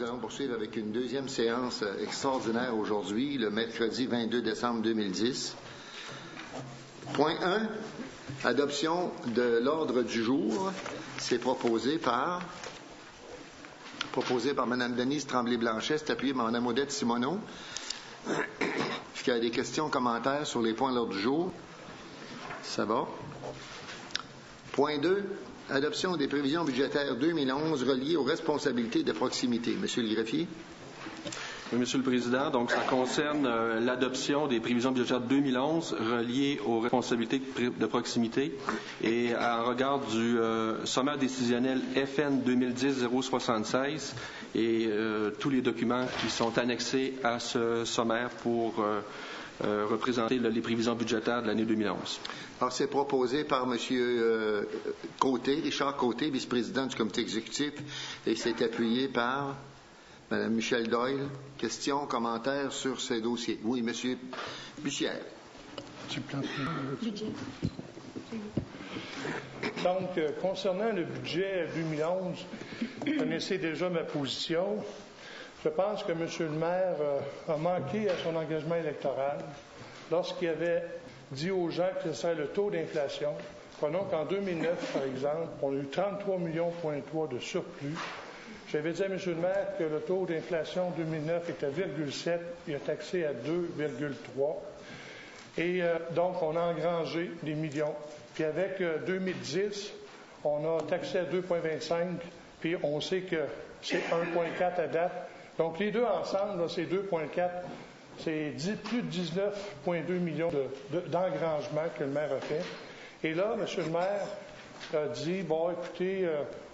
nous allons poursuivre avec une deuxième séance extraordinaire aujourd'hui, le mercredi 22 décembre 2010. Point 1, adoption de l'ordre du jour. C'est proposé par Mme Denise Tremblay-Blanchet, c'est appuyé par Mme Odette Simoneau. Est-ce qu'il y a des questions, commentaires sur les points de l'ordre du jour? Ça va. Point 2, adoption des prévisions budgétaires 2011 reliées aux responsabilités de proximité. Monsieur le greffier. Oui, Monsieur le Président. Donc, ça concerne l'adoption des prévisions budgétaires 2011 reliées aux responsabilités de proximité et en regard du sommaire décisionnel FN 2010-076 et tous les documents qui sont annexés à ce sommaire pour représenter les prévisions budgétaires de l'année 2011. Alors, c'est proposé par M. Côté, Richard Côté, vice-président du comité exécutif, et c'est appuyé par Mme Michelle Doyle. Questions, commentaires sur ces dossiers? Oui, M. Bussière. Donc, concernant le budget 2011, vous connaissez déjà ma position. Je pense que M. le maire a manqué à son engagement électoral lorsqu'il avait dit aux gens que ce serait le taux d'inflation. Prenons qu'en 2009, par exemple, on a eu 33,3 millions de surplus. J'avais dit à M. le maire que le taux d'inflation en 2009 était 0,7, il a taxé à 2,3. Et donc, on a engrangé des millions. Puis avec 2010, on a taxé à 2,25, puis on sait que c'est 1,4 à date. Donc, les deux ensemble, là, c'est 2,4. C'est plus de 19,2 millions d'engrangement que le maire a fait. Et là, M. le maire a dit, bon, écoutez,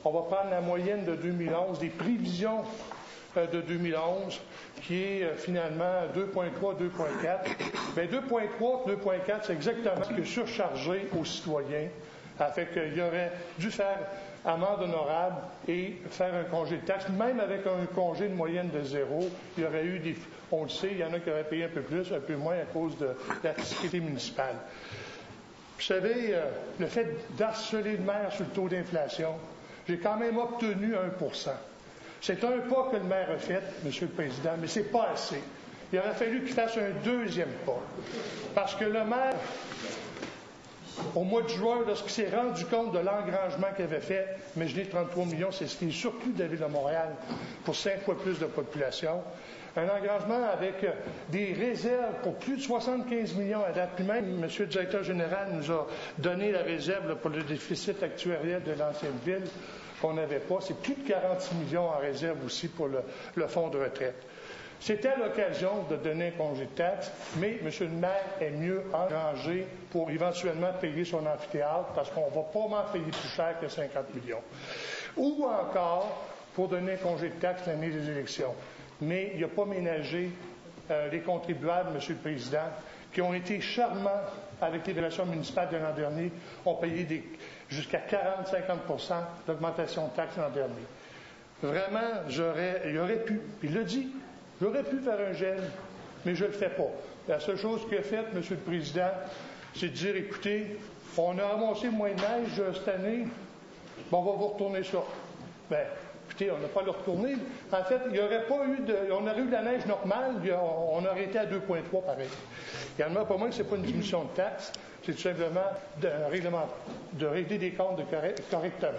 on va prendre la moyenne de 2011, des prévisions de 2011, qui est finalement 2,3, 2,4. Bien, 2,3, 2,4, c'est exactement ce qui est surchargé aux citoyens. Fait qu'il aurait dû faire amende honorable et faire un congé de taxe. Même avec un congé de moyenne de 0, il y aurait eu des... On le sait, il y en a qui auraient payé un peu plus, un peu moins à cause de la fiscalité municipale. Vous savez, le fait d'harceler le maire sur le taux d'inflation, j'ai quand même obtenu 1%. C'est un pas que le maire a fait, M. le Président, mais c'est pas assez. Il aurait fallu qu'il fasse un deuxième pas. Parce que le maire, au mois de juin, lorsqu'il s'est rendu compte de l'engrangement qu'il avait fait, imaginez 33 millions, c'est ce qui est surplus de la Ville de Montréal pour 5 fois plus de population. Un engrangement avec des réserves pour plus de 75 millions à date. Puis même, M. le directeur général nous a donné la réserve pour le déficit actuariel de l'ancienne ville qu'on n'avait pas. C'est plus de 46 millions en réserve aussi pour le fonds de retraite. C'était l'occasion de donner un congé de taxe, mais M. le maire est mieux engrangé pour éventuellement payer son amphithéâtre parce qu'on ne va pas m'en payer plus cher que 50 millions. Ou encore pour donner un congé de taxe l'année des élections. Mais il n'a pas ménagé les contribuables, M. le Président, qui ont été charmants avec l'évaluation municipale de l'an dernier, ont payé jusqu'à 40-50% d'augmentation de taxes l'an dernier. Vraiment, il aurait pu, il l'a dit, j'aurais pu faire un gel, mais je ne le fais pas. La seule chose qu'il a faite, M. le Président, c'est de dire, écoutez, on a ramassé moins de neige cette année, bon, on va vous retourner ça. Bien, écoutez, on n'a pas le retourné. En fait, il n'y aurait pas eu on aurait eu de la neige normale, on aurait été à 2,3 pareil. Il y en a pas moins que ce n'est pas une diminution de taxes, c'est tout simplement de régler des comptes correctement.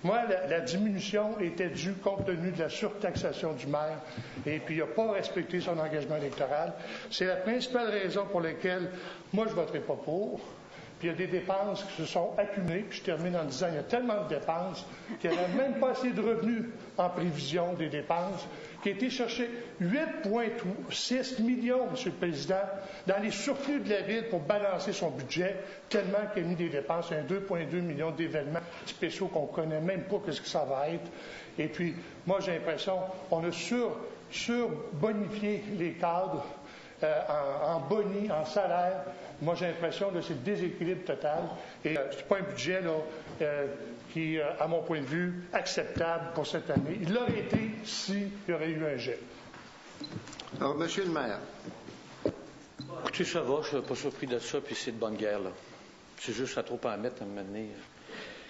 Moi, la diminution était due compte tenu de la surtaxation du maire et puis il n'a pas respecté son engagement électoral. C'est la principale raison pour laquelle moi je ne voterai pas pour. Puis il y a des dépenses qui se sont accumulées, puis je termine en disant qu'il y a tellement de dépenses qu'il n'y a même pas assez de revenus en prévision des dépenses, qui a été chercher 8,6 millions, M. le Président, dans les surplus de la Ville pour balancer son budget, tellement qu'il a mis des dépenses, il y a 2,2 millions d'événements spéciaux qu'on ne connaît même pas ce que ça va être. Et puis, moi, j'ai l'impression qu'on a surbonifié les cadres en boni, en salaire. Moi, j'ai l'impression que c'est le déséquilibre total. Et c'est pas un budget là, qui est, à mon point de vue, acceptable pour cette année. Il l'aurait été s'il y aurait eu un gel. Alors, Monsieur le maire. Écoutez, ça va, je ne suis pas surpris de ça, puis c'est de bonne guerre, là. C'est juste à trop en mettre à un moment donné.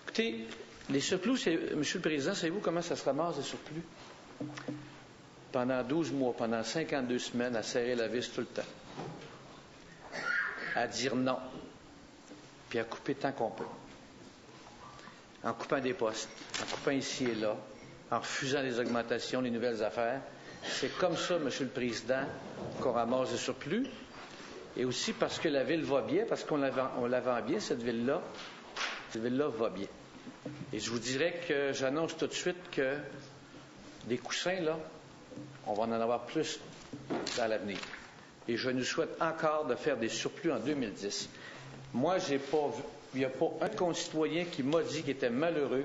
Écoutez, les surplus, Monsieur le Président, savez-vous comment ça se ramasse, les surplus? pendant 12 mois, pendant 52 semaines, à serrer la vis tout le temps, à dire non, puis à couper tant qu'on peut, en coupant des postes, en coupant ici et là, en refusant les augmentations, les nouvelles affaires. C'est comme ça, M. le Président, qu'on ramasse le surplus. Et aussi parce que la ville va bien, parce qu'on la vend bien, cette ville-là. Cette ville-là va bien. Et je vous dirais que j'annonce tout de suite que des coussins, là, on va en avoir plus dans l'avenir. Et je nous souhaite encore de faire des surplus en 2010. Moi, il n'y a pas un concitoyen qui m'a dit qu'il était malheureux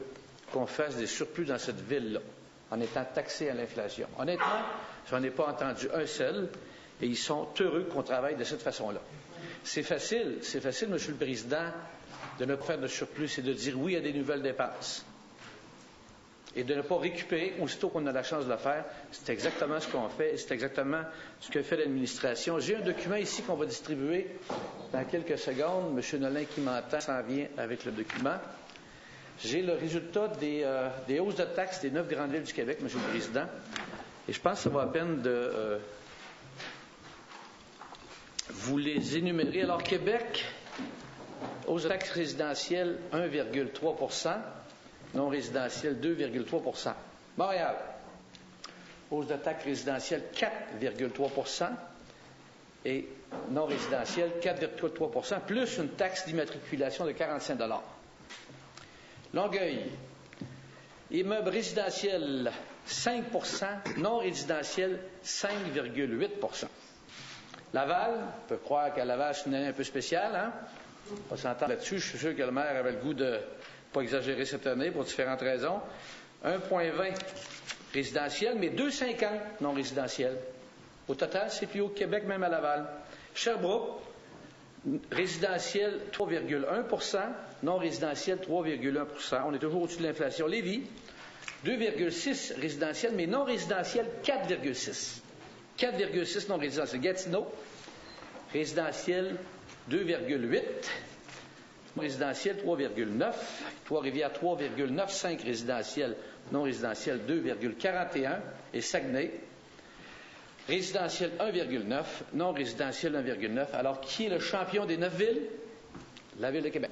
qu'on fasse des surplus dans cette ville-là, en étant taxé à l'inflation. Honnêtement, je n'en ai pas entendu un seul, et ils sont heureux qu'on travaille de cette façon-là. C'est facile, M. le Président, de ne pas faire de surplus et de dire oui à des nouvelles dépenses. Et de ne pas récupérer aussitôt qu'on a la chance de le faire. C'est exactement ce qu'on fait, et c'est exactement ce que fait l'administration. J'ai un document ici qu'on va distribuer dans quelques secondes. M. Nolin qui m'entend s'en vient avec le document. J'ai le résultat des hausses de taxes des 9 grandes villes du Québec, M. le Président. Et je pense que ça vaut la peine de vous les énumérer. Alors, Québec, hausse de taxes résidentielles 1,3 %, non résidentielles 2,3 %. Montréal, hausse de taxes résidentielles 4,3 % et non résidentielles 4,3 %, plus une taxe d'immatriculation de 45 $. Longueuil, immeuble résidentiel 5 %, non résidentiel 5,8 %. Laval, on peut croire qu'à Laval, c'est une année un peu spéciale, hein? On va s'entendre là-dessus. Je suis sûr que le maire avait le goût de ne pas exagérer cette année pour différentes raisons. 1,20 résidentiel, mais 2,50 non résidentiel. Au total, c'est plus haut que Québec, même à Laval. Sherbrooke, résidentiel 3,1 %, non résidentiel 3,1 %. On est toujours au-dessus de l'inflation. Lévis, 2,6 résidentiel, mais non résidentiel 4,6. 4,6 non résidentiel. Gatineau, résidentiel 2,8. Résidentiel 3,9. Trois-Rivières 3,95 résidentiel, non résidentiel 2,41. Et Saguenay, résidentiel 1,9, non résidentiel 1,9. Alors, qui est le champion des 9 villes? La Ville de Québec.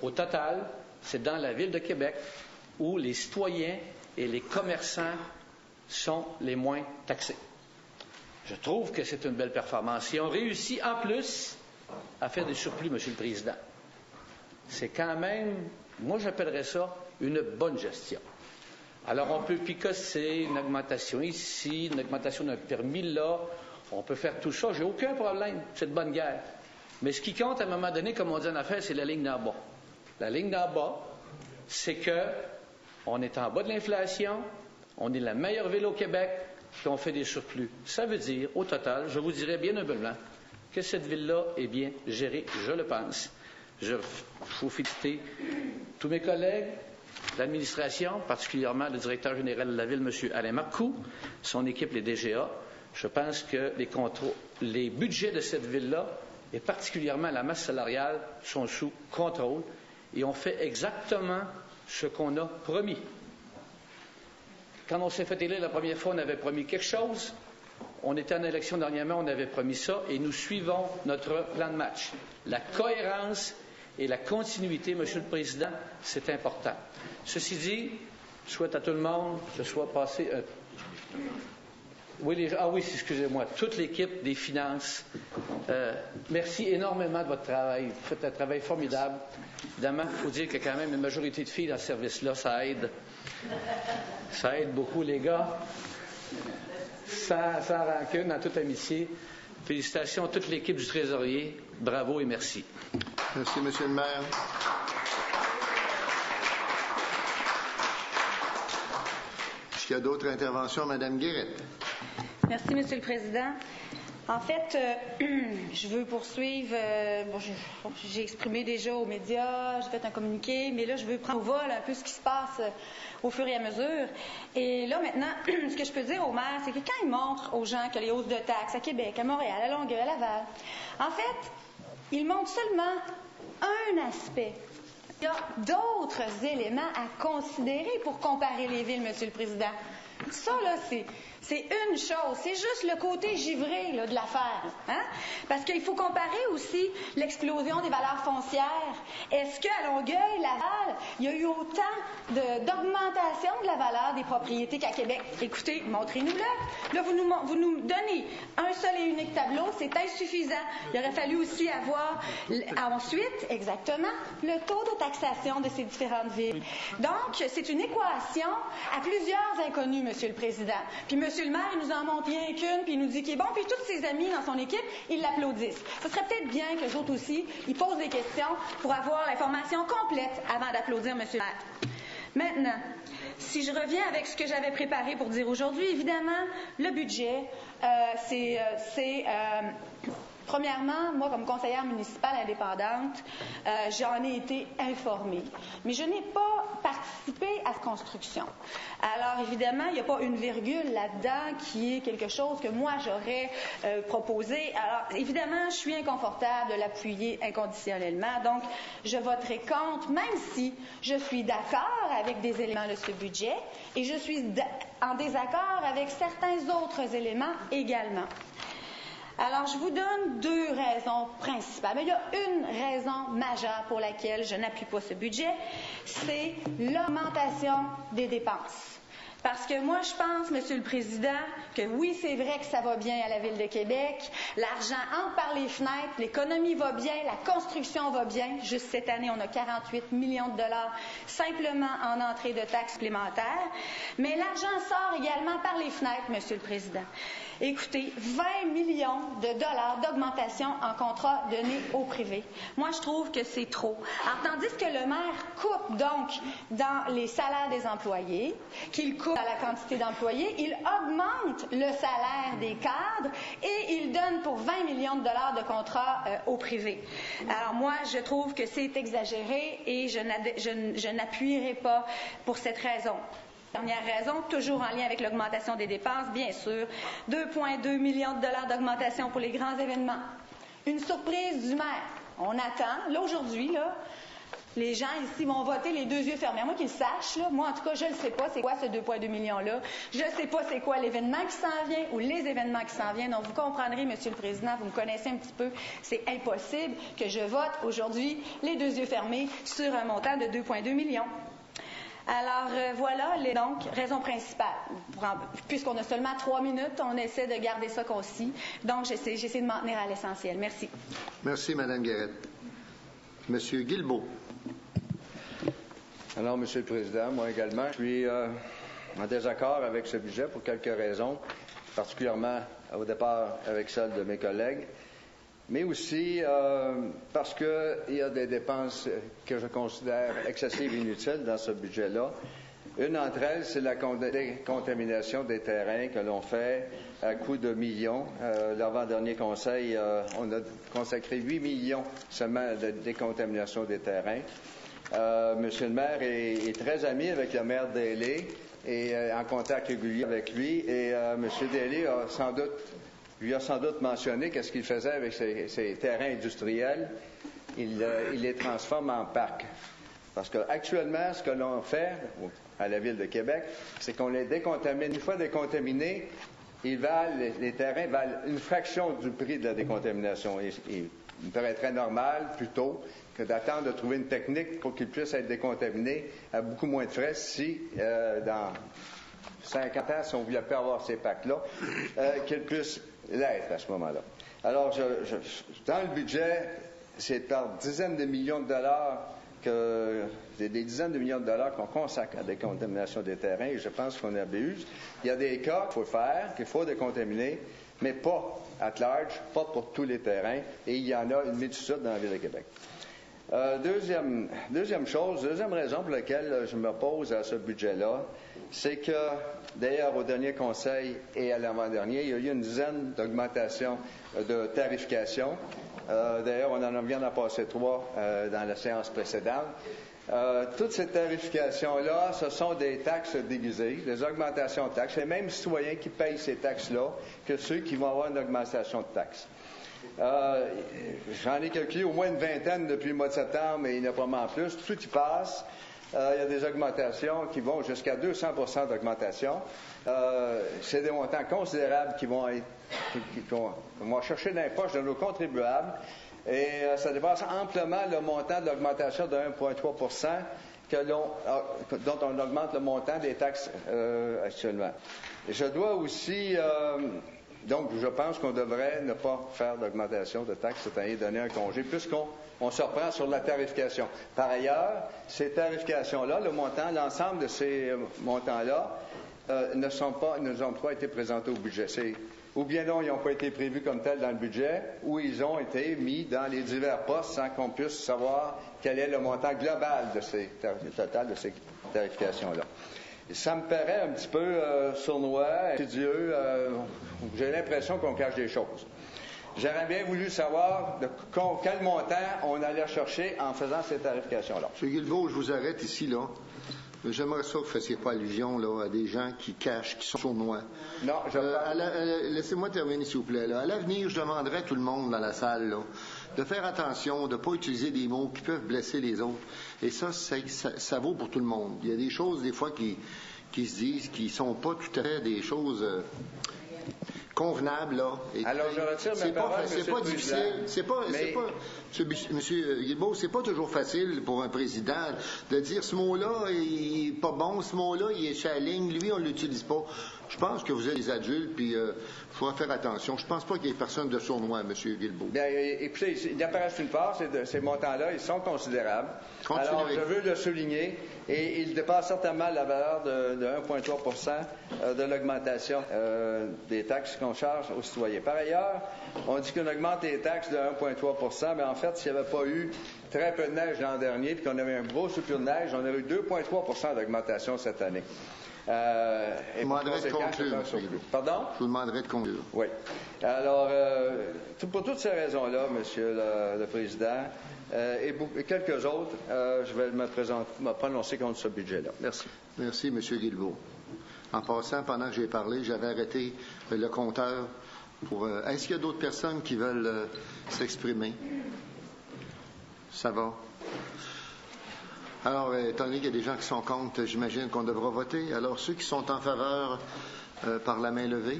Au total, c'est dans la Ville de Québec où les citoyens et les commerçants sont les moins taxés. Je trouve que c'est une belle performance. Et on réussit en plus à faire des surplus, M. le Président. C'est quand même, moi j'appellerais ça une bonne gestion. Alors on peut picosser une augmentation ici, une augmentation d'un permis là, on peut faire tout ça, j'ai aucun problème, c'est de bonne guerre. Mais ce qui compte à un moment donné, comme on dit en affaires, c'est la ligne d'en bas. La ligne d'en bas, c'est que on est en bas de l'inflation, on est la meilleure ville au Québec, puis on fait des surplus. Ça veut dire, au total, je vous dirais bien humblement, que cette ville-là est bien gérée, je le pense. Je faut féliciter tous mes collègues, l'administration, particulièrement le directeur général de la ville, M. Alain Marcoux, son équipe, les DGA. Je pense que les budgets de cette ville-là, et particulièrement la masse salariale, sont sous contrôle et on fait exactement ce qu'on a promis. Quand on s'est fait élire la première fois, on avait promis quelque chose. On était en élection dernièrement, on avait promis ça, et nous suivons notre plan de match. La cohérence et la continuité, M. le Président, c'est important. Ceci dit, je souhaite à tout le monde que ce soit passé... Oui, excusez-moi, toute l'équipe des finances, merci énormément de votre travail. Vous faites un travail formidable. Évidemment, il faut dire qu'il y a quand même une majorité de filles dans ce service-là, ça aide. Ça aide beaucoup, les gars. Sans rancune, en toute amitié. Félicitations à toute l'équipe du Trésorier. Bravo et merci. Merci, M. le maire. Est-ce qu'il y a d'autres interventions? Mme Guérette. Merci, M. le Président. En fait, je veux poursuivre. J'ai exprimé déjà aux médias, j'ai fait un communiqué, mais là, je veux prendre au vol un peu ce qui se passe au fur et à mesure. Et là, maintenant, ce que je peux dire au maire, c'est que quand il montre aux gens que les hausses de taxes à Québec, à Montréal, à Longueuil, à Laval, en fait, il montre seulement un aspect. Il y a d'autres éléments à considérer pour comparer les villes, M. le Président. Ça, là, c'est une chose. C'est juste le côté givré là, de l'affaire. Hein? Parce qu'il faut comparer aussi l'explosion des valeurs foncières. Est-ce qu'à Longueuil-Laval, il y a eu autant d'augmentation de la valeur des propriétés qu'à Québec? Écoutez, montrez-nous-le. Là, vous nous donnez un seul et unique tableau. C'est insuffisant. Il aurait fallu aussi avoir ensuite, exactement, le taux de taxation de ces différentes villes. Donc, c'est une équation à plusieurs inconnus, Monsieur le Président. Puis Monsieur le maire, il nous en montre rien qu'une, puis il nous dit qu'il est bon, puis tous ses amis dans son équipe, ils l'applaudissent. Ce serait peut-être bien que les autres aussi, ils posent des questions pour avoir l'information complète avant d'applaudir Monsieur le maire. Maintenant, si je reviens avec ce que j'avais préparé pour dire aujourd'hui, évidemment, le budget, premièrement, moi, comme conseillère municipale indépendante, j'en ai été informée. Mais je n'ai pas participé à cette construction. Alors, évidemment, il n'y a pas une virgule là-dedans qui est quelque chose que moi, j'aurais proposé. Alors, évidemment, je suis inconfortable de l'appuyer inconditionnellement. Donc, je voterai contre, même si je suis d'accord avec des éléments de ce budget et je suis en désaccord avec certains autres éléments également. Alors, je vous donne deux raisons principales. Mais il y a une raison majeure pour laquelle je n'appuie pas ce budget, c'est l'augmentation des dépenses. Parce que moi, je pense, Monsieur le Président, que oui, c'est vrai que ça va bien à la Ville de Québec. L'argent entre par les fenêtres, l'économie va bien, la construction va bien. Juste cette année, on a 48 millions de dollars simplement en entrée de taxes supplémentaires. Mais l'argent sort également par les fenêtres, Monsieur le Président. Écoutez, 20 millions de dollars d'augmentation en contrat donné au privé. Moi, je trouve que c'est trop. Alors, tandis que le maire coupe donc dans les salaires des employés, qu'il coupe dans la quantité d'employés, il augmente le salaire des cadres et il donne pour 20 millions de dollars de contrats au privé. Alors, moi, je trouve que c'est exagéré et je n'appuierai pas pour cette raison. Dernière raison, toujours en lien avec l'augmentation des dépenses, bien sûr, 2,2 millions de dollars d'augmentation pour les grands événements. Une surprise du maire. On attend. Là, aujourd'hui, là, les gens ici vont voter les deux yeux fermés. Moi qu'ils le sachent, là, moi en tout cas, je ne sais pas c'est quoi ce 2,2 millions-là. Je ne sais pas c'est quoi l'événement qui s'en vient ou les événements qui s'en viennent. Donc, vous comprendrez, Monsieur le Président, vous me connaissez un petit peu, c'est impossible que je vote aujourd'hui les deux yeux fermés sur un montant de 2,2 millions. Alors, voilà les donc raisons principales. Puisqu'on a seulement 3 minutes, on essaie de garder ça concis. Donc, j'essaie de m'en tenir à l'essentiel. Merci. Merci, Mme Guérette. Monsieur Guilbeault. Alors, Monsieur le Président, moi également, je suis en désaccord avec ce budget pour quelques raisons, particulièrement au départ avec celle de mes collègues, mais aussi parce qu'il y a des dépenses que je considère excessives et inutiles dans ce budget-là. Une d'entre elles, c'est la décontamination des terrains que l'on fait à coût de millions. L'avant-dernier conseil, on a consacré 8 millions seulement de décontamination des terrains. Monsieur le maire est très ami avec le maire Daly et en contact régulier avec lui. Et Monsieur Daly lui a sans doute mentionné qu'est-ce qu'il faisait avec ces terrains industriels. Il les transforme en parcs. Parce qu'actuellement, ce que l'on fait à la Ville de Québec, c'est qu'on les décontamine. Une fois décontaminés, les terrains valent une fraction du prix de la décontamination. Il me paraîtrait normal, plutôt, que d'attendre de trouver une technique pour qu'ils puissent être décontaminés à beaucoup moins de frais si, dans 50 ans, si on ne voulait pas avoir ces packs-là, qu'ils puissent l'être à ce moment-là. Alors, dans le budget, c'est par dizaines de millions de dollars des dizaines de millions de dollars qu'on consacre à la décontamination des terrains et je pense qu'on abuse. Il y a des cas qu'il faut faire, qu'il faut décontaminer, mais pas at large, pas pour tous les terrains, et il y en a une multitude dans la Ville de Québec. Deuxième raison pour laquelle je m'oppose à ce budget-là, c'est que, d'ailleurs, au dernier conseil et à l'avant-dernier, il y a eu une dizaine d'augmentations de tarification. D'ailleurs, on en vient d'en passer 3 dans la séance précédente. Toutes ces tarifications-là, ce sont des taxes déguisées, des augmentations de taxes. C'est les mêmes citoyens qui payent ces taxes-là que ceux qui vont avoir une augmentation de taxes. J'en ai calculé au moins une vingtaine depuis le mois de septembre, mais il y en a probablement plus. Tout y passe. il y a des augmentations qui vont jusqu'à 200% d'augmentation. C'est des montants considérables qui vont chercher dans les poches de nos contribuables. Et ça dépasse amplement le montant de l'augmentation de 1,3% dont on augmente le montant des taxes actuellement. Et je dois aussi... donc, je pense qu'on devrait ne pas faire d'augmentation de taxes cette année, donner un congé, puisqu'on se reprend sur la tarification. Par ailleurs, ces tarifications-là, l'ensemble de ces montants-là, ne nous ont pas été présentés au budget. Ou bien non, ils n'ont pas été prévus comme tels dans le budget, ou ils ont été mis dans les divers postes sans qu'on puisse savoir quel est le montant global total de ces tarifications-là. Et ça me paraît un petit peu sournois, insidieux. J'ai l'impression qu'on cache des choses. J'aurais bien voulu savoir quel montant on allait chercher en faisant ces tarifications-là. M. Guilbeault, je vous arrête ici, là. J'aimerais ça que vous ne fassiez pas allusion là, à des gens qui cachent, qui sont sournois. Non, laissez-moi terminer, s'il vous plaît. Là. À l'avenir, je demanderai à tout le monde dans la salle là, de faire attention, de ne pas utiliser des mots qui peuvent blesser les autres. Et ça vaut pour tout le monde. Il y a des choses, des fois, qui se disent qui ne sont pas tout à fait des choses... convenable, là. Et alors, je retire ma parole, c'est pas difficile. Monsieur Guilbeault, c'est pas toujours facile pour un président de dire ce mot-là, il est pas bon, ce mot-là, il est sur la ligne, lui, on l'utilise pas. Je pense que vous êtes des adultes, puis il faudra faire attention. Je pense pas qu'il y ait personne de sournois, M. Guilbeault. Bien, écoutez, il apparaissent une part, ces montants-là, ils sont considérables. Alors, je veux le souligner, et ils dépassent certainement la valeur de 1,3% de l'augmentation des taxes qu'on charge aux citoyens. Par ailleurs, on dit qu'on augmente les taxes de 1,3%, mais en fait, s'il n'y avait pas eu très peu de neige l'an dernier, puis qu'on avait un gros surplus de neige, on aurait eu 2,3% d'augmentation cette année. Je vous demanderai de conclure. Pardon? Je vous demanderai de conclure. Oui. Alors, pour toutes ces raisons-là, Monsieur le Président, et quelques autres, je vais me prononcer contre ce budget-là. Merci. Merci, M. Guilbeault. En passant, pendant que j'ai parlé, j'avais arrêté le compteur pour... Est-ce qu'il y a d'autres personnes qui veulent s'exprimer? Ça va? Alors, étant donné qu'il y a des gens qui sont contre, j'imagine qu'on devra voter. Alors, ceux qui sont en faveur, par la main levée.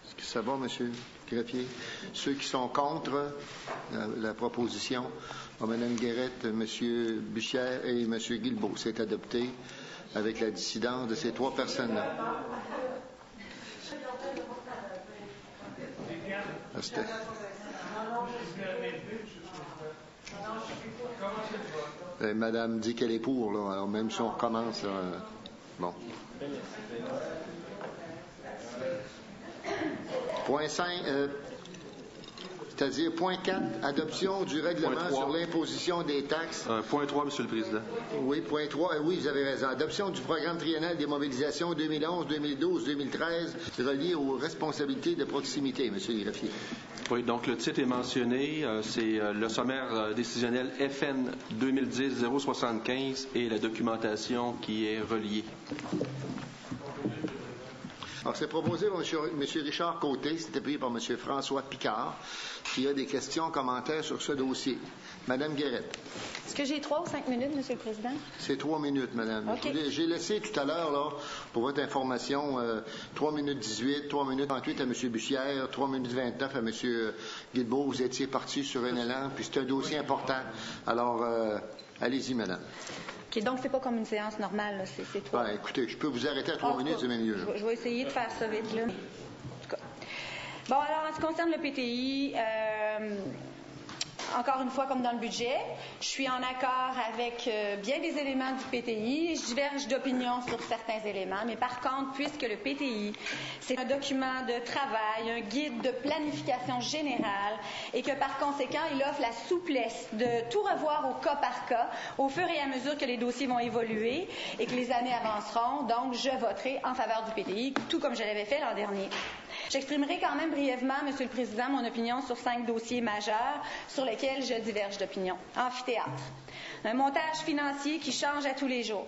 Est-ce que ça va, M. Greffier? Ceux qui sont contre la proposition, Mme Guérette, M. Bussière et M. Guilbeault. C'est adopté avec la dissidence de ces trois personnes-là. Madame dit qu'elle est pour, là. Alors même si on recommence, bon. Point 5, c'est-à-dire point 4, adoption du règlement sur l'imposition des taxes. Point 3, Monsieur le Président. Oui, point 3, oui, vous avez raison. Adoption du programme triennal des mobilisations 2011, 2012, 2013, relié aux responsabilités de proximité, M. le greffier. Oui, donc le titre est mentionné, c'est le sommaire décisionnel FN 2010-075 et la documentation qui est reliée. Alors, c'est proposé par M. Richard Côté, c'était pris par M. François Picard, qui a des questions, commentaires sur ce dossier. Madame Guérette. Est-ce que j'ai 3 ou 5 minutes, M. le Président? C'est 3 minutes, Madame. Okay. J'ai laissé tout à l'heure, là, pour votre information, 3 minutes 18, 3 minutes 38 à M. Bussière, 3 minutes 29 à M. Guilbeault. Vous étiez parti sur un élan, puis c'est un dossier important. Alors, allez-y, Madame. OK, donc c'est pas comme une séance normale, là, c'est 3. Ben, écoutez, je peux vous arrêter à 3 minutes, c'est même mieux. Je vais essayer de faire ça vite, là. En tout cas. Bon, alors, en ce qui concerne le PTI, encore une fois, comme dans le budget, je suis en accord avec bien des éléments du PTI. Je diverge d'opinion sur certains éléments, mais par contre, puisque le PTI, c'est un document de travail, un guide de planification générale, et que par conséquent, il offre la souplesse de tout revoir au cas par cas, au fur et à mesure que les dossiers vont évoluer et que les années avanceront. Donc, je voterai en faveur du PTI, tout comme je l'avais fait l'an dernier. J'exprimerai quand même brièvement, Monsieur le Président, mon opinion sur 5 dossiers majeurs sur lesquels je diverge d'opinion. Amphithéâtre. Un montage financier qui change à tous les jours.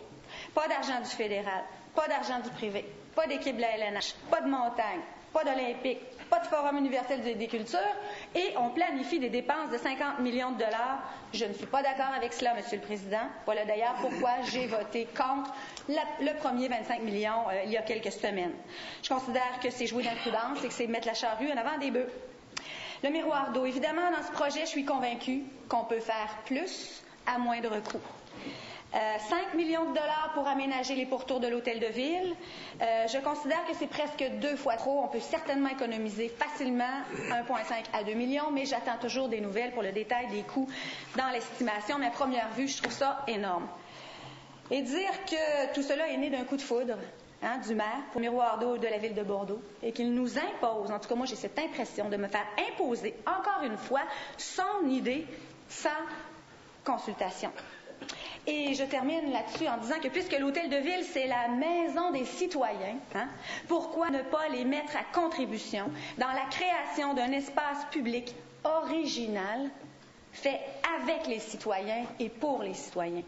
Pas d'argent du fédéral, pas d'argent du privé, pas d'équipe de la LNH, pas de montagne, pas d'Olympique, pas de Forum universel des cultures, et on planifie des dépenses de 50 millions de dollars. Je ne suis pas d'accord avec cela, Monsieur le Président. Voilà d'ailleurs pourquoi j'ai voté contre le premier 25 millions il y a quelques semaines. Je considère que c'est jouer d'imprudence et que c'est mettre la charrue en avant des bœufs. Le miroir d'eau. Évidemment, dans ce projet, je suis convaincue qu'on peut faire plus à moindre coût. 5 millions de dollars pour aménager les pourtours de l'hôtel de ville. Je considère que c'est presque 2 fois trop. On peut certainement économiser facilement 1,5 à 2 millions, mais j'attends toujours des nouvelles pour le détail des coûts dans l'estimation. Mais à première vue, je trouve ça énorme. Et dire que tout cela est né d'un coup de foudre du maire pour le miroir d'eau de la ville de Bordeaux et qu'il nous impose, en tout cas moi j'ai cette impression de me faire imposer encore une fois son idée sans consultation. Et je termine là-dessus en disant que puisque l'hôtel de ville, c'est la maison des citoyens, pourquoi ne pas les mettre à contribution dans la création d'un espace public original fait avec les citoyens et pour les citoyens?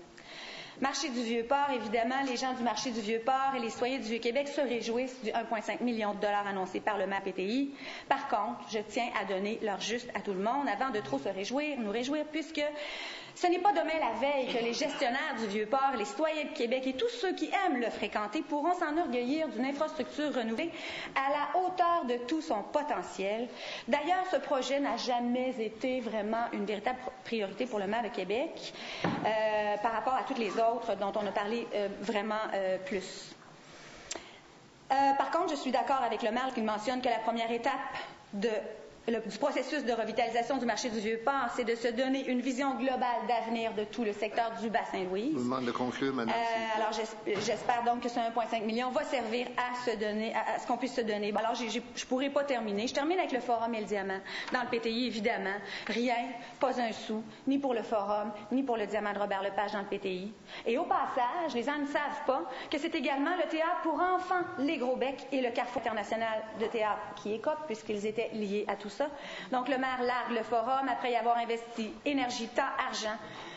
Marché du Vieux-Port, évidemment, les gens du marché du Vieux-Port et les citoyens du Vieux-Québec se réjouissent du 1,5 million de dollars annoncé par le maire PTI. Par contre, je tiens à donner leur juste à tout le monde avant de trop nous réjouir, puisque ce n'est pas demain la veille que les gestionnaires du Vieux-Port, les citoyens de Québec et tous ceux qui aiment le fréquenter pourront s'enorgueillir d'une infrastructure renouvelée à la hauteur de tout son potentiel. D'ailleurs, ce projet n'a jamais été vraiment une véritable priorité pour le maire de Québec par rapport à toutes les autres dont on a parlé vraiment plus. Par contre, je suis d'accord avec le maire qui mentionne que la première étape du processus de revitalisation du marché du Vieux-Port, c'est de se donner une vision globale d'avenir de tout le secteur du Bas-Saint-Louis. Je vous demande de conclure, madame. Alors, j'espère donc que ce 1,5 million va servir à ce qu'on puisse se donner. Bon, alors, je ne pourrai pas terminer. Je termine avec le Forum et le Diamant. Dans le PTI, évidemment, rien, pas un sou, ni pour le Forum, ni pour le Diamant de Robert Lepage dans le PTI. Et au passage, les gens ne savent pas que c'est également le théâtre pour enfants, les Gros Becs, et le Carrefour international de théâtre qui écope, puisqu'ils étaient liés à tout ça. Donc, le maire largue le Forum après y avoir investi énergie, temps, argent,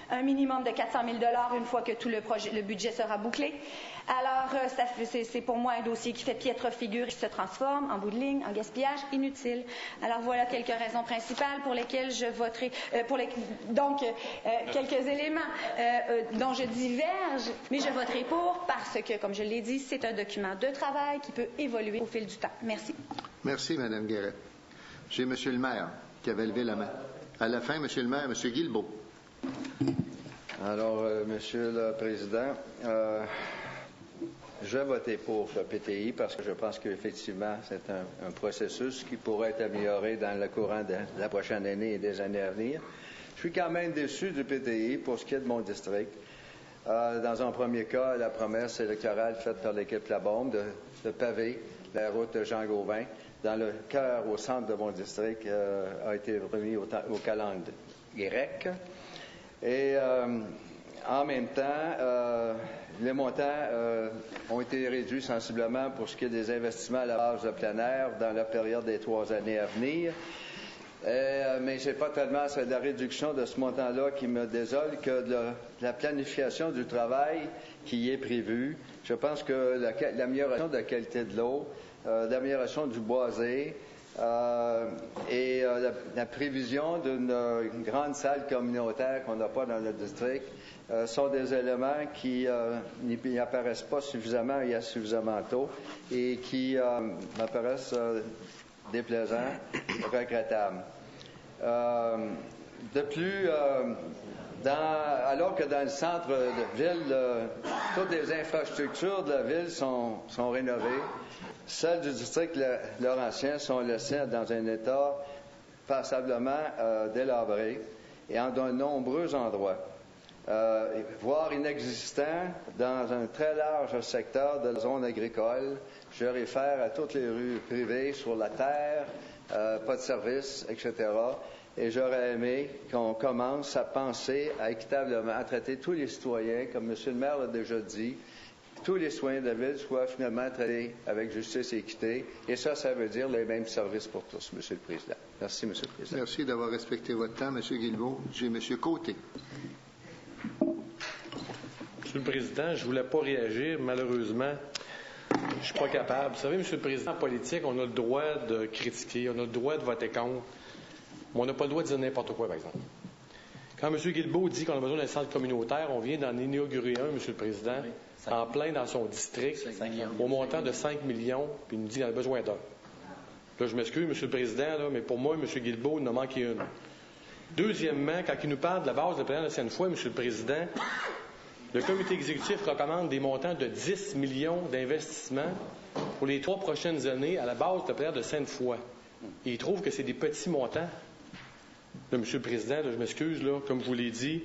un minimum de 400 000 $ une fois que tout le budget sera bouclé. Alors, c'est pour moi un dossier qui fait piètre figure et qui se transforme en bout de ligne, en gaspillage inutile. Alors, voilà quelques raisons principales pour lesquelles je voterai, quelques éléments dont je diverge, mais je voterai pour parce que, comme je l'ai dit, c'est un document de travail qui peut évoluer au fil du temps. Merci. Merci, Mme Guéret. J'ai M. le maire qui avait levé la main. À la fin, M. le maire, M. Guilbeault. Alors, Monsieur le Président, je vais voter pour le PTI parce que je pense qu'effectivement, c'est un processus qui pourrait être amélioré dans le courant de la prochaine année et des années à venir. Je suis quand même déçu du PTI pour ce qui est de mon district. Dans un premier cas, la promesse électorale faite par l'équipe Labombe de paver la route de Jean-Gauvin dans le cœur, au centre de mon district, a été remis au calendrier grec. Et en même temps, les montants ont été réduits sensiblement pour ce qui est des investissements à la base de plein air dans la période des 3 années à venir. Mais c'est pas tellement c'est la réduction de ce montant-là qui me désole que de la planification du travail qui est prévue. Je pense que l'amélioration de la qualité de l'eau, l'amélioration du boisé et la prévision d'une grande salle communautaire qu'on n'a pas dans le district sont des éléments qui n'y apparaissent pas suffisamment et suffisamment tôt et qui m'apparaissent déplaisants, regrettables. De plus, alors que dans le centre de ville, toutes les infrastructures de la ville sont rénovées, celles du district Laurentien sont laissées dans un état passablement délabré et en de nombreux endroits, voire inexistants dans un très large secteur de la zone agricole. Je réfère à toutes les rues privées sur la terre, pas de service, etc. Et j'aurais aimé qu'on commence à penser à équitablement, à traiter tous les citoyens, comme M. le maire l'a déjà dit, tous les citoyens de la ville soient finalement traités avec justice et équité. Et ça veut dire les mêmes services pour tous, M. le Président. Merci, M. le Président. Merci d'avoir respecté votre temps, M. Guilbeault. J'ai M. Côté. Monsieur le Président, je ne voulais pas réagir. Malheureusement, je suis pas capable. Vous savez, M. le Président, en politique, on a le droit de critiquer, on a le droit de voter contre, mais on n'a pas le droit de dire n'importe quoi, par exemple. Quand M. Guilbeault dit qu'on a besoin d'un centre communautaire, on vient d'en inaugurer un, M. le Président, en plein dans son district, au montant de 5 millions, puis il nous dit qu'il en a besoin d'un. Là, je m'excuse, M. le Président, là, mais pour moi, M. Guilbeault, il en a manqué une. Deuxièmement, quand il nous parle de la base de plénière de Sainte-Foy, M. le Président, le comité exécutif recommande des montants de 10 millions d'investissements pour les 3 prochaines années à la base de plénière de Sainte-Foy. Et il trouve que c'est des petits montants. Là, M. le Président, là, je m'excuse, là, comme je vous l'ai dit,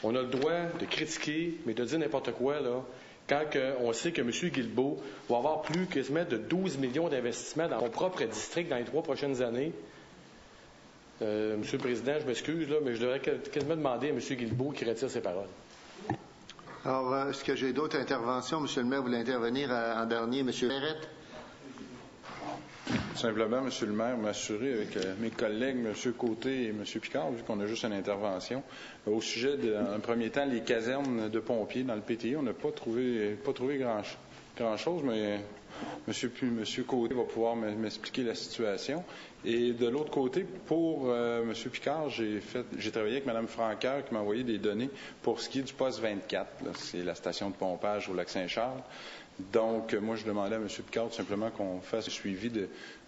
on a le droit de critiquer, mais de dire n'importe quoi, là, quand on sait que M. Guilbeault va avoir plus quasiment de 12 millions d'investissements dans son propre district dans les 3 prochaines années. Monsieur le Président, je m'excuse, là, mais je devrais quasiment demander à M. Guilbeault qu'il retire ses paroles. Alors, est-ce que j'ai d'autres interventions? Monsieur le maire, vous voulez intervenir en dernier? M. Verrette? Simplement, M. le maire, m'assurer avec mes collègues, M. Côté et M. Picard, vu qu'on a juste une intervention, au sujet, en premier temps, les casernes de pompiers dans le PTI. On n'a pas trouvé grand-chose, mais M. Côté va pouvoir m'expliquer la situation. Et de l'autre côté, pour M. Picard, j'ai travaillé avec Mme Franqueur qui m'a envoyé des données pour ce qui est du poste 24. Là, c'est la station de pompage au Lac-Saint-Charles. Donc, moi, je demandais à M. Picard tout simplement qu'on fasse le suivi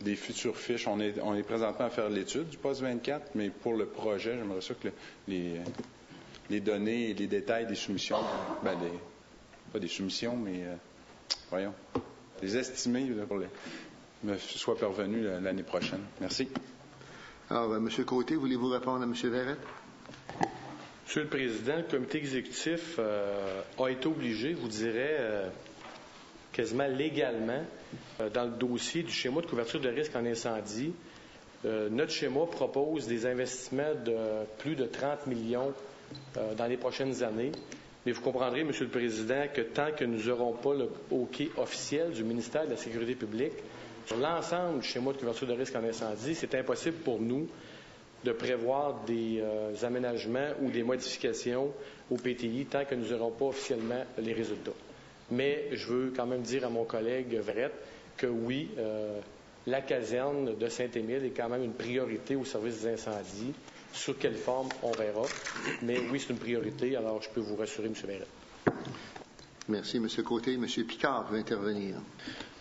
des futures fiches. On est présentement à faire l'étude du poste 24, mais pour le projet, j'aimerais ça que les données et les détails des soumissions, pas des soumissions, mais les estimés me soient parvenus l'année prochaine. Merci. Alors, M. Côté, voulez-vous répondre à M. Verrette? Monsieur le Président, le comité exécutif a été obligé, je vous dirais, quasiment légalement, dans le dossier du schéma de couverture de risque en incendie, notre schéma propose des investissements de plus de 30 millions dans les prochaines années. Mais vous comprendrez, Monsieur le Président, que tant que nous n'aurons pas le OK officiel du ministère de la Sécurité publique sur l'ensemble du schéma de couverture de risque en incendie, c'est impossible pour nous de prévoir des aménagements ou des modifications au PTI tant que nous n'aurons pas officiellement les résultats. Mais je veux quand même dire à mon collègue Verrette que oui, la caserne de Saint-Émile est quand même une priorité au service des incendies. Sur quelle forme, on verra. Mais oui, c'est une priorité, alors je peux vous rassurer, M. Verrette. Merci, M. Côté. M. Picard veut intervenir.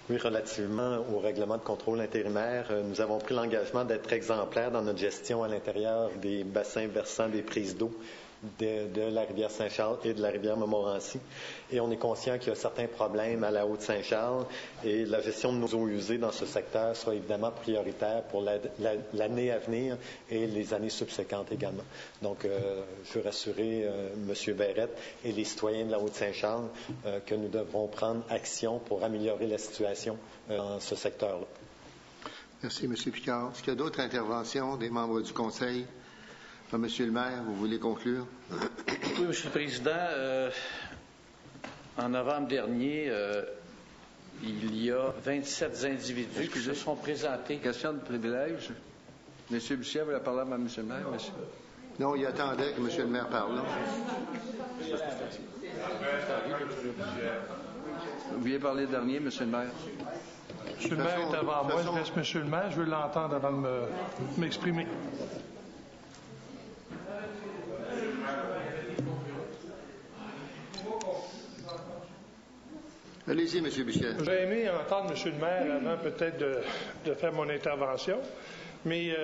Oui, relativement au règlement de contrôle intérimaire, nous avons pris l'engagement d'être exemplaires dans notre gestion à l'intérieur des bassins versants des prises d'eau de la rivière Saint-Charles et de la rivière Montmorency. Et on est conscient qu'il y a certains problèmes à la Haute-Saint-Charles et la gestion de nos eaux usées dans ce secteur sera évidemment prioritaire pour l'année à venir et les années subséquentes également. Donc, je veux rassurer M. Verrette et les citoyens de la Haute-Saint-Charles que nous devrons prendre action pour améliorer la situation dans ce secteur-là. Merci, M. Picard. Est-ce qu'il y a d'autres interventions des membres du Conseil? Monsieur le maire, vous voulez conclure? Oui, Monsieur le Président. En novembre dernier, il y a 27 individus qui se sont présentés. Question de privilège. M. Bussière veut la parole à M. le maire. Monsieur. Non, il attendait que M. le maire parle. Vous vouliez parler dernier, M. le maire? M. le maire est avant moi. Je laisse M. le maire. Je veux l'entendre avant de m'exprimer. Allez-y, M. Bussière. J'aurais aimé entendre M. le maire avant peut-être de faire mon intervention, mais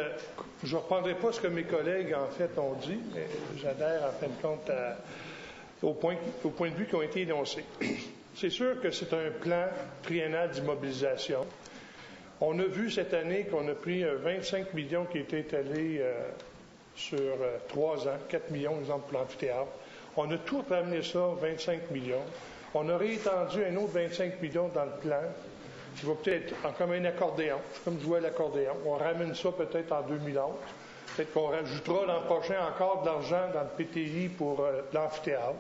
je ne reprendrai pas ce que mes collègues, en fait, ont dit, mais j'adhère, en fin de compte, au point de vue qui ont été énoncés. C'est sûr que c'est un plan triennal d'immobilisation. On a vu cette année qu'on a pris 25 millions qui étaient étalés sur 3 ans, 4 millions, exemple, pour l'amphithéâtre. On a tout ramené ça, 25 millions. On aurait étendu un autre 25 millions dans le plan, qui va peut-être comme un accordéon, comme jouer à l'accordéon. On ramène ça peut-être en 2011. Peut-être qu'on rajoutera l'an prochain encore de l'argent dans le PTI pour l'amphithéâtre.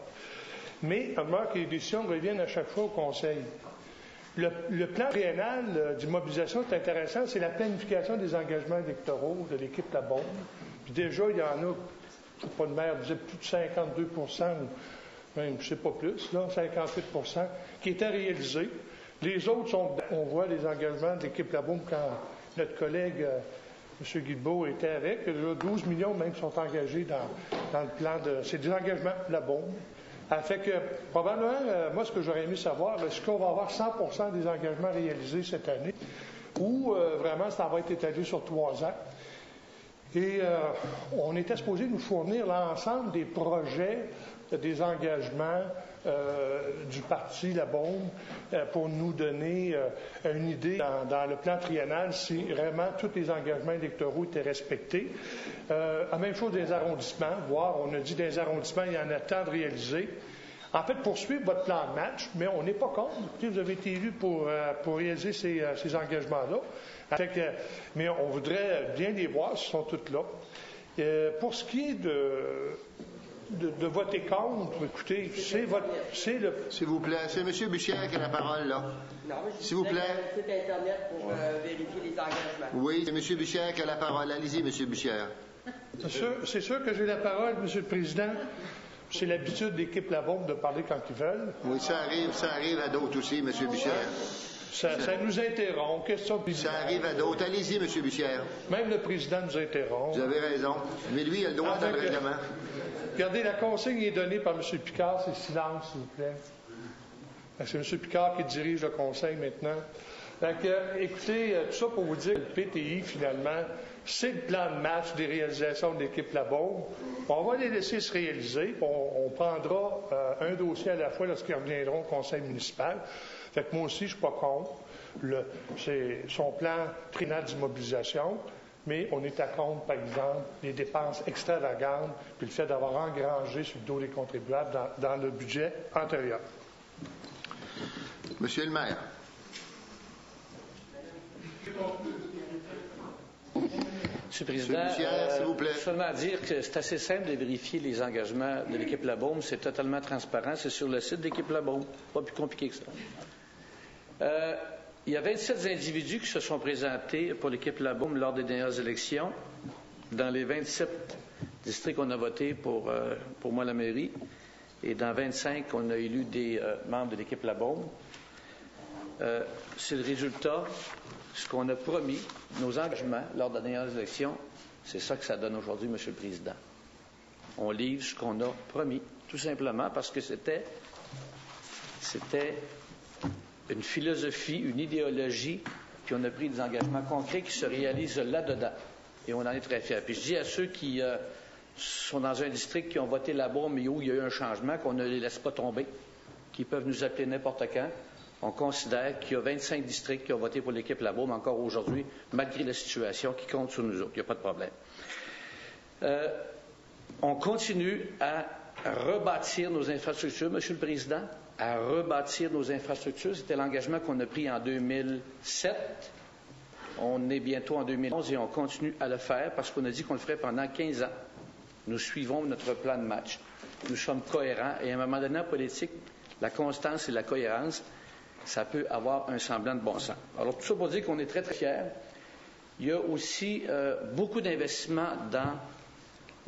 Mais on remarque que les décisions reviennent à chaque fois au Conseil. Le plan réel d'immobilisation, c'est intéressant, c'est la planification des engagements électoraux de l'équipe La Beaume. Puis déjà, il y en a, je ne sais pas, le maire disait plus de 52%, même, je ne sais pas plus, là, 58%, qui étaient réalisés. Les autres on voit les engagements de l'équipe Labaume quand notre collègue M. Guilbeault était avec. 12 millions même sont engagés dans le plan de... C'est des engagements Labaume. Fait que, probablement, moi, ce que j'aurais aimé savoir, est-ce qu'on va avoir 100% des engagements réalisés cette année ou vraiment ça va être étalé sur 3 ans? Et on était supposé nous fournir l'ensemble des projets, des engagements du parti Labaume pour nous donner une idée dans le plan triennal si vraiment tous les engagements électoraux étaient respectés. La même chose des arrondissements, voir, on a dit des arrondissements, il y en a tant de réalisés. En fait, poursuivre votre plan de match, mais on n'est pas contre. Écoutez, vous avez été élu pour réaliser ces engagements-là. Mais on voudrait bien les voir s'ils sont tous là. Pour ce qui est de voter contre, écoutez, c'est le... S'il vous plaît, c'est M. Bussière qui a la parole, là. Non, s'il vous plaît. Le site Internet pour vérifier les engagements. Oui, c'est M. Bussière qui a la parole. Allez-y, M. Bussière. C'est sûr que j'ai la parole, M. le Président. C'est l'habitude de l'équipe Labaume de parler quand ils veulent. Oui, ça arrive à d'autres aussi, M. Bussière. Ça nous interrompt. Question de... Ça arrive à d'autres. Allez-y, M. Bussière. Même le président nous interrompt. Vous avez raison. Mais lui, il a le droit dans le règlement. Regardez, la consigne est donnée par M. Picard. C'est silence, s'il vous plaît. C'est M. Picard qui dirige le conseil maintenant. Écoutez, tout ça pour vous dire que le PTI, finalement, c'est le plan de match des réalisations de l'équipe Labaume. On va les laisser se réaliser. On prendra un dossier à la fois lorsqu'ils reviendront au conseil municipal. Fait que moi aussi, je ne suis pas contre son plan triennal d'immobilisation, mais on est à contre, par exemple, les dépenses extravagantes, puis le fait d'avoir engrangé sur le dos des contribuables dans le budget antérieur. Monsieur le maire. Monsieur le Président, s'il vous plaît. Seulement dire que c'est assez simple de vérifier les engagements de l'équipe Labaume. C'est totalement transparent. C'est sur le site de l'équipe Labaume. Pas plus compliqué que ça. Il y a 27 individus qui se sont présentés pour l'équipe Labaume lors des dernières élections. Dans les 27 districts, on a voté pour moi la mairie. Et dans 25, on a élu des membres de l'équipe Labaume. C'est le résultat, ce qu'on a promis, nos engagements lors des dernières élections, c'est ça que ça donne aujourd'hui, M. le Président. On livre ce qu'on a promis, tout simplement parce que c'était une philosophie, une idéologie, puis on a pris des engagements concrets qui se réalisent là-dedans. Et on en est très fiers. Puis je dis à ceux qui sont dans un district qui ont voté là-bas, mais où il y a eu un changement, qu'on ne les laisse pas tomber, qui peuvent nous appeler n'importe quand. On considère qu'il y a 25 districts qui ont voté pour l'équipe Labaume encore aujourd'hui, malgré la situation qui compte sur nous autres. Il n'y a pas de problème. On continue à rebâtir nos infrastructures, M. le Président, à rebâtir nos infrastructures. C'était l'engagement qu'on a pris en 2007. On est bientôt en 2011 et on continue à le faire parce qu'on a dit qu'on le ferait pendant 15 ans. Nous suivons notre plan de match. Nous sommes cohérents et à un moment donné en politique, la constance et la cohérence, ça peut avoir un semblant de bon sens. Alors, tout ça pour dire qu'on est très, très fiers. Il y a aussi beaucoup d'investissements dans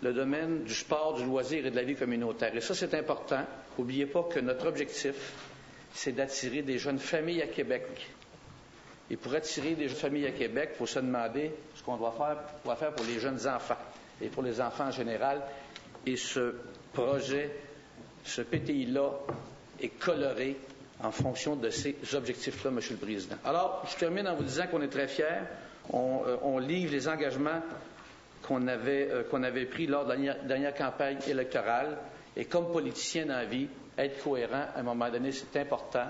le domaine du sport, du loisir et de la vie communautaire. Et ça, c'est important. N'oubliez pas que notre objectif, c'est d'attirer des jeunes familles à Québec. Et pour attirer des jeunes familles à Québec, il faut se demander ce qu'on doit faire pour les jeunes enfants et pour les enfants en général. Et ce projet, ce PTI-là, est coloré en fonction de ces objectifs-là, M. le Président. Alors, je termine en vous disant qu'on est très fiers. On livre les engagements qu'on avait pris lors de la dernière campagne électorale. Et comme politicien dans la vie, être cohérent, à un moment donné, c'est important.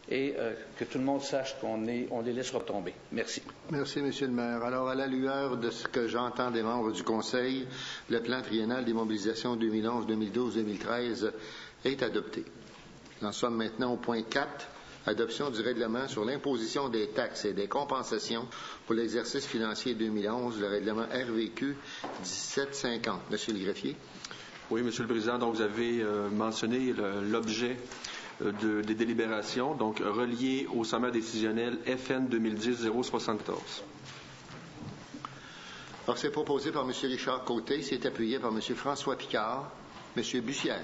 Et que tout le monde sache qu'on les laisse retomber. Merci. Merci, M. le maire. Alors, à la lueur de ce que j'entends des membres du Conseil, le plan triennal des mobilisations 2011, 2012, 2013 est adopté. Nous en sommes maintenant au point 4, adoption du règlement sur l'imposition des taxes et des compensations pour l'exercice financier 2011, le règlement RVQ 1750. Monsieur le greffier. Oui, Monsieur le Président, donc vous avez mentionné l'objet des délibérations, donc relié au sommaire décisionnel FN 2010-074. Alors, c'est proposé par M. Richard Côté, c'est appuyé par M. François Picard, M. Bussière.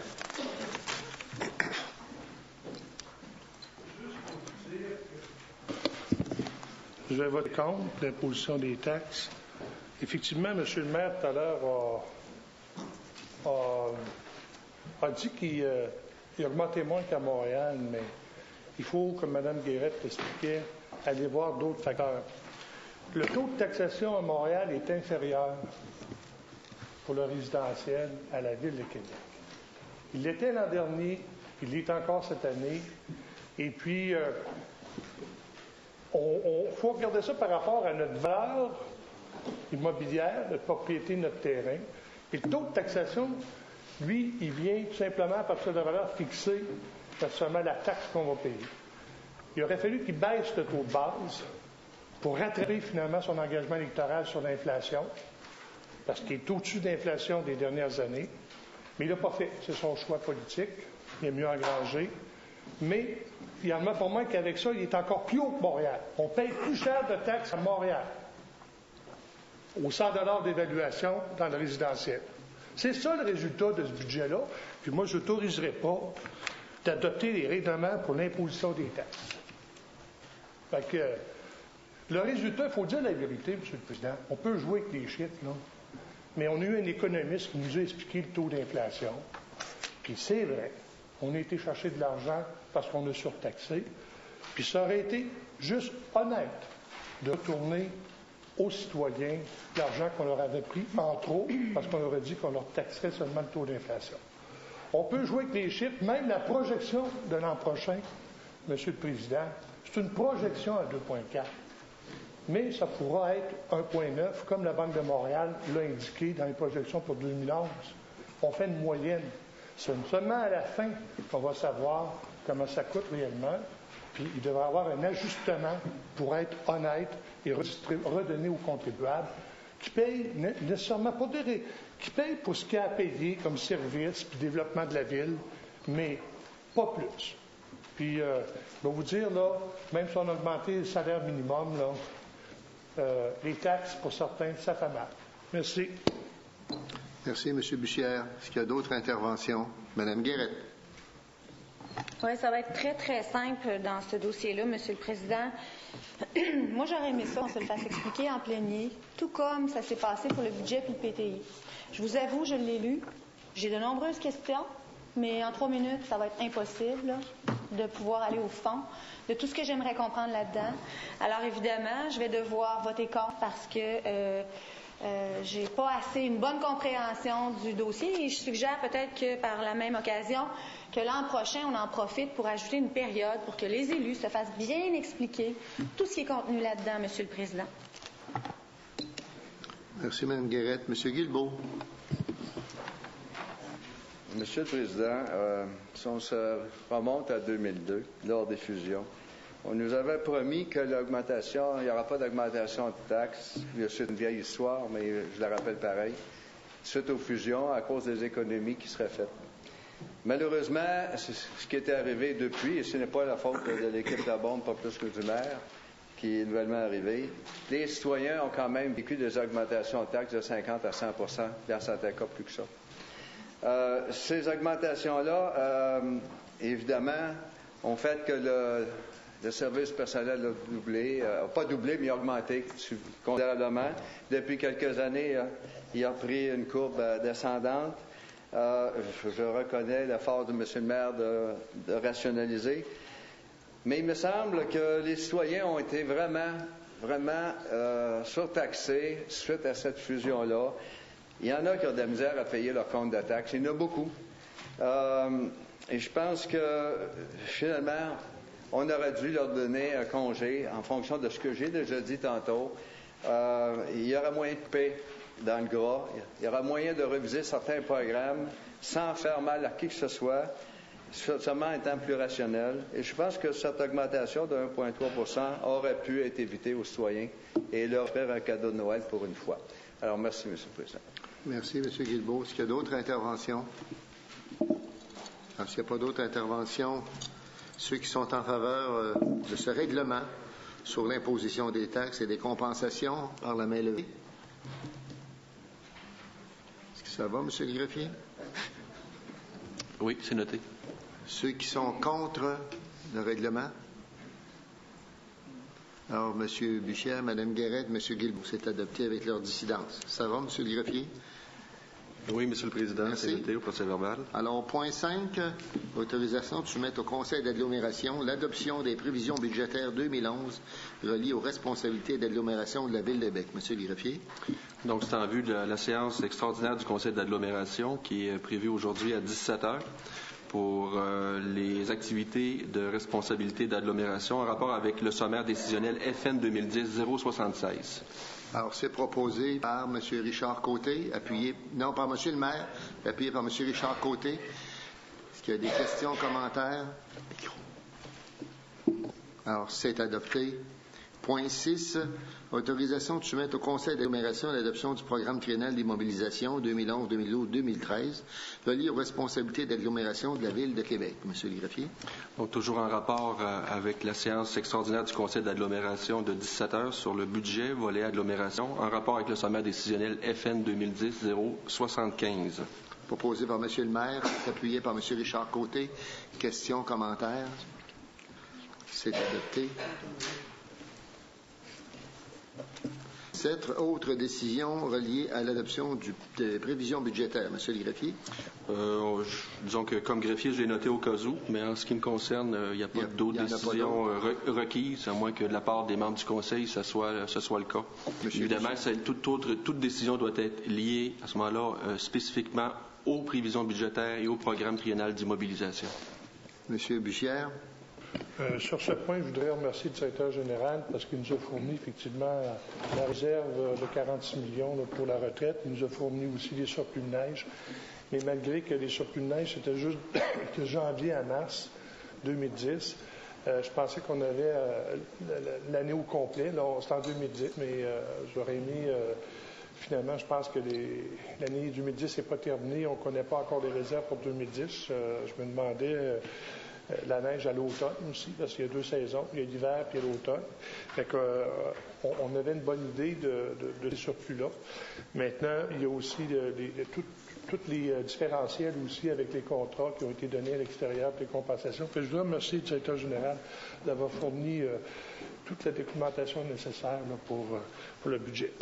Je vais voter contre l'imposition des taxes. Effectivement, M. le maire, tout à l'heure, a dit qu'il augmentait moins qu'à Montréal, mais il faut, comme Mme Guérette l'expliquait, aller voir d'autres facteurs. Le taux de taxation à Montréal est inférieur pour le résidentiel à la Ville de Québec. Il l'était l'an dernier, il l'est encore cette année, et puis il faut regarder ça par rapport à notre valeur immobilière, notre propriété, notre terrain. Et le taux de taxation, lui, il vient tout simplement à partir de la valeur fixée, c'est seulement la taxe qu'on va payer. Il aurait fallu qu'il baisse le taux de base pour rattraper finalement son engagement électoral sur l'inflation, parce qu'il est au-dessus de l'inflation des dernières années. Mais il ne l'a pas fait. C'est son choix politique. Il est mieux engrangé. Mais il en a pour moi qu'avec ça, il est encore plus haut que Montréal. On paye plus cher de taxes à Montréal, au 100 $ d'évaluation dans le résidentiel. C'est ça le résultat de ce budget-là. Puis moi, je n'autoriserai pas d'adopter les règlements pour l'imposition des taxes. Fait que le résultat, il faut dire la vérité, M. le Président. On peut jouer avec les chiffres, là. Mais on a eu un économiste qui nous a expliqué le taux d'inflation. Puis c'est vrai, on a été chercher de l'argent parce qu'on a surtaxé. Puis ça aurait été juste honnête de retourner aux citoyens l'argent qu'on leur avait pris en trop parce qu'on leur a dit qu'on leur taxerait seulement le taux d'inflation. On peut jouer avec les chiffres, même la projection de l'an prochain, M. le Président, c'est une projection à 2,4. Mais ça pourra être 1,9, comme la Banque de Montréal l'a indiqué dans les projections pour 2011. On fait une moyenne. C'est seulement à la fin qu'on va savoir comment ça coûte réellement. Puis il devrait y avoir un ajustement pour être honnête et redonner aux contribuables qui payent nécessairement pour qui payent pour ce qu'il y a à payer comme service puis développement de la ville, mais pas plus. Puis, je vais vous dire, là, même si on a augmenté le salaire minimum, là, les taxes, pour certains, ça fait mal. Merci. Merci, M. Bussière. Est-ce qu'il y a d'autres interventions? Mme Guérette. Oui, ça va être très, très simple dans ce dossier-là, M. le Président. Moi, j'aurais aimé ça, qu'on se le fasse expliquer en plénier, tout comme ça s'est passé pour le budget et le PTI. Je vous avoue, je l'ai lu. J'ai de nombreuses questions, mais en 3 minutes, ça va être impossible là, de pouvoir aller au fond de tout ce que j'aimerais comprendre là-dedans. Alors, évidemment, je vais devoir voter contre parce que j'ai pas assez une bonne compréhension du dossier et je suggère peut-être que par la même occasion que l'an prochain, on en profite pour ajouter une période pour que les élus se fassent bien expliquer tout ce qui est contenu là-dedans, M. le Président. Merci, Mme Guérette. M. Guilbeault. Monsieur le Président, si on se remonte à 2002, lors des fusions, on nous avait promis que l'augmentation, il n'y aura pas d'augmentation de taxes. C'est une vieille histoire, mais je la rappelle pareil. Suite aux fusions, à cause des économies qui seraient faites. Malheureusement, ce qui était arrivé depuis, et ce n'est pas la faute de l'équipe de la bombe, pas plus que du maire, qui est nouvellement arrivé, les citoyens ont quand même vécu des augmentations de taxes de 50 à 100 %, dans certains cas plus que ça. Ces augmentations-là, évidemment, ont fait que le service personnel a doublé, pas doublé, mais augmenté considérablement. Depuis quelques années, il a pris une courbe descendante. Je reconnais l'effort de M. le maire de rationaliser. Mais il me semble que les citoyens ont été vraiment surtaxés suite à cette fusion-là. Il y en a qui ont de la misère à payer leur compte de taxes. Il y en a beaucoup. Et je pense que, finalement, on aurait dû leur donner un congé en fonction de ce que j'ai déjà dit tantôt. Il y aura moyen de couper dans le gras. Il y aura moyen de réviser certains programmes sans faire mal à qui que ce soit, seulement étant plus rationnel. Et je pense que cette augmentation de 1,3 % aurait pu être évitée aux citoyens et leur faire un cadeau de Noël pour une fois. Alors, merci, M. le Président. Merci, M. Guilbeault. Est-ce qu'il y a d'autres interventions? Alors, s'il n'y a pas d'autres interventions, ceux qui sont en faveur de ce règlement sur l'imposition des taxes et des compensations par la main levée. Est-ce que ça va, M. le greffier? Oui, c'est noté. Ceux qui sont contre le règlement? Alors, M. Bussière, Mme Guérette, M. Guilbeault, c'est adopté avec leur dissidence. Ça va, M. le greffier? Oui, M. le Président, c'est noté au procès-verbal. Alors, point 5, autorisation de soumettre au Conseil d'agglomération l'adoption des prévisions budgétaires 2011 reliées aux responsabilités d'agglomération de la Ville de Québec. M. le greffier. Donc, c'est en vue de la séance extraordinaire du Conseil d'agglomération qui est prévue aujourd'hui à 17 heures pour les activités de responsabilité d'agglomération en rapport avec le sommaire décisionnel FN 2010-076. Alors, c'est proposé par M. Richard Côté, par M. le maire, appuyé par M. Richard Côté. Est-ce qu'il y a des questions, commentaires? Alors, c'est adopté. Point 6, autorisation de soumettre au Conseil d'agglomération l'adoption du programme triennal d'immobilisation 2011-2012-2013 relié aux responsabilités d'agglomération de la Ville de Québec. Monsieur le greffier. Donc, toujours en rapport avec la séance extraordinaire du Conseil d'agglomération de 17 heures sur le budget volet agglomération, en rapport avec le sommaire décisionnel FN 2010-075. Proposé par M. le maire, appuyé par M. Richard Côté. Questions, commentaires? C'est adopté. Autre décision reliée à l'adoption des prévisions budgétaires. Monsieur le greffier. Disons que comme greffier, je l'ai noté au cas où, mais en ce qui me concerne, il n'y a pas d'autres décisions requises, à moins que de la part des membres du Conseil, ce soit le cas. Évidemment, toute décision doit être liée, à ce moment-là, spécifiquement aux prévisions budgétaires et au programme triennal d'immobilisation. Monsieur Bussière. Sur ce point, je voudrais remercier le directeur général parce qu'il nous a fourni effectivement la réserve de 46 millions pour la retraite. Il nous a fourni aussi des surplus de neige. Mais malgré que les surplus de neige, c'était juste de janvier à mars 2010, je pensais qu'on avait l'année au complet. Là, c'est en 2010, mais j'aurais aimé... Finalement, je pense que l'année 2010 n'est pas terminée. On ne connaît pas encore les réserves pour 2010. Je me demandais... la neige à l'automne aussi, parce qu'il y a 2 saisons. Il y a l'hiver puis il y a l'automne. Fait on avait une bonne idée de ces surplus-là. Maintenant, il y a aussi toutes les différentiels aussi avec les contrats qui ont été donnés à l'extérieur pour les compensations. Fait que je voudrais remercier le directeur général d'avoir fourni toute la documentation nécessaire là, pour le budget.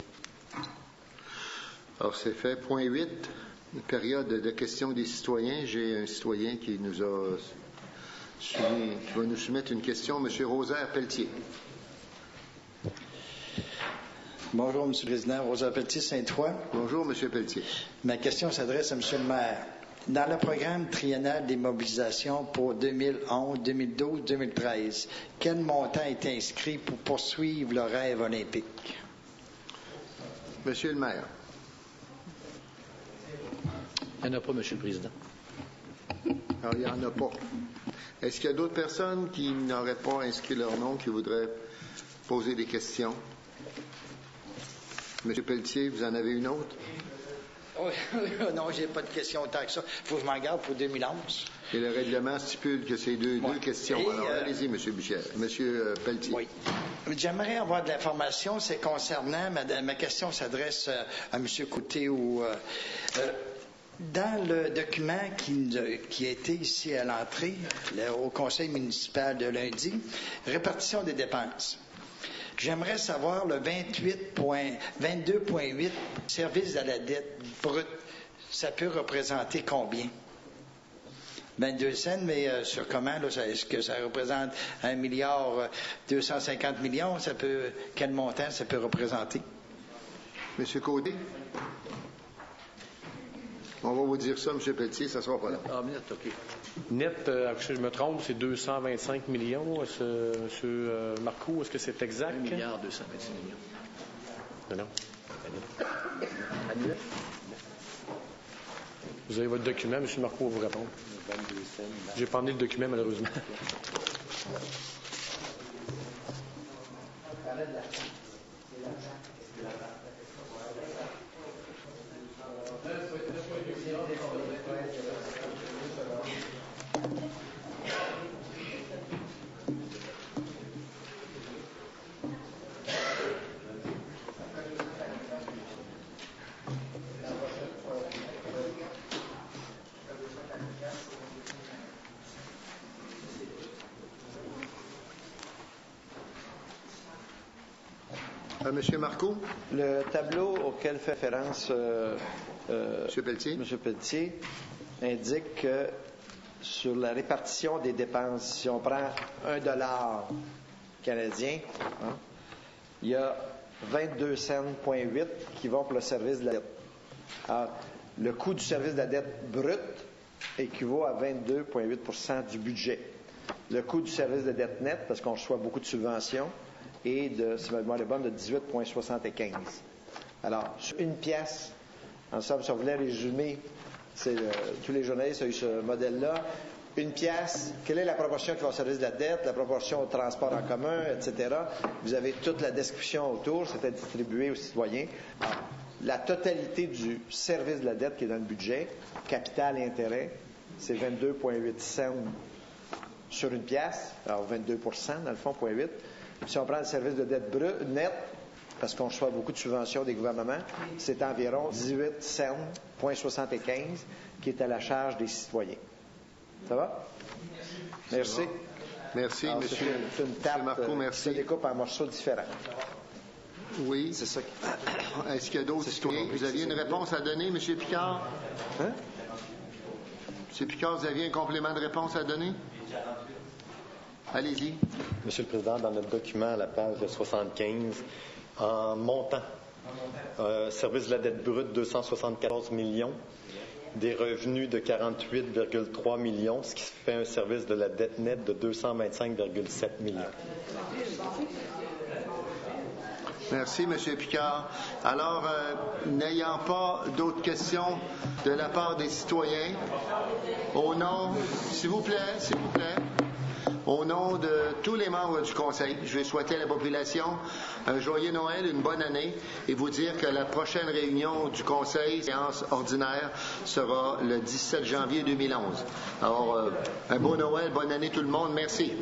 Alors, c'est fait. Point 8, période de questions des citoyens. J'ai un citoyen qui va nous soumettre une question. M. Rosaire Pelletier. Bonjour, M. le Président. Rosaire Pelletier, Sainte-Foy. Bonjour, M. Pelletier. Ma question s'adresse à M. le maire. Dans le programme triennal d'immobilisation pour 2011, 2012, 2013, quel montant est inscrit pour poursuivre le rêve olympique? Monsieur le maire. Il n'y en a pas, M. le Président. Alors, il n'y en a pas. Est-ce qu'il y a d'autres personnes qui n'auraient pas inscrit leur nom, qui voudraient poser des questions? M. Pelletier, vous en avez une autre? Non, je n'ai pas de questions tant que ça. Il faut que je m'en garde pour 2011. Et le règlement stipule que c'est deux questions. Alors, allez-y, M. Bussière. M. Pelletier. Oui. J'aimerais avoir de l'information. C'est concernant... Ma question s'adresse à M. Côté ou... dans le document qui a été ici à l'entrée, au conseil municipal de lundi, répartition des dépenses. J'aimerais savoir le 22.8 service à la dette brute. Ça peut représenter combien? 22 cents, mais sur comment? Là, est-ce que ça représente 1,250 milliard? Quel montant ça peut représenter? M. Côté? On va vous dire ça, M. Pelletier, ça ne sera pas là. Ah, net, OK. Net, je me trompe, c'est 225 millions, M. Marcoux, est-ce que c'est exact? 1 milliard 226 millions. Non. Annuel. Vous avez votre document, M. Marcoux va vous répondre. J'ai pas emmené le document, malheureusement. Monsieur Marcoux. Le tableau auquel fait référence Monsieur Pelletier. M. Pelletier indique que sur la répartition des dépenses, si on prend $1 canadien, il y a 22 cents,8 qui vont pour le service de la dette. Alors, le coût du service de la dette brute équivaut à 22,8 du budget. Le coût du service de dette nette, parce qu'on reçoit beaucoup de subventions, est de, si ma mémoire est bonne, de 18,75. Alors, sur une pièce, en somme, si on voulait résumer, tous les journalistes ont eu ce modèle-là. Une pièce, quelle est la proportion qui va au service de la dette, la proportion au transport en commun, etc. Vous avez toute la description autour, c'était distribué aux citoyens. Alors, la totalité du service de la dette qui est dans le budget, capital et intérêt, c'est 22,8 cents sur une pièce, alors 22 dans le fond, 0,8. Si on prend le service de dette net, parce qu'on reçoit beaucoup de subventions des gouvernements, c'est environ 18 cents,75 qui est à la charge des citoyens. Ça va? Merci. Merci, alors, monsieur. C'est une table Marcoux, merci. qui se découpe en morceaux différents. Oui. C'est ça. Est-ce qu'il y a d'autres citoyens? Vous aviez une réponse à donner, M. Picard? Hein? M. Picard, vous aviez un complément de réponse à donner? Allez-y. Monsieur le Président, dans notre document, à la page 75, en montant, service de la dette brute, 274 millions, des revenus de 48,3 millions, ce qui fait un service de la dette nette de 225,7 millions. Merci, M. Picard. Alors, n'ayant pas d'autres questions de la part des citoyens, au nom, s'il vous plaît, au nom de tous les membres du Conseil, je vais souhaiter à la population un joyeux Noël, une bonne année, et vous dire que la prochaine réunion du Conseil, séance ordinaire, sera le 17 janvier 2011. Alors, un beau Noël, bonne année tout le monde. Merci.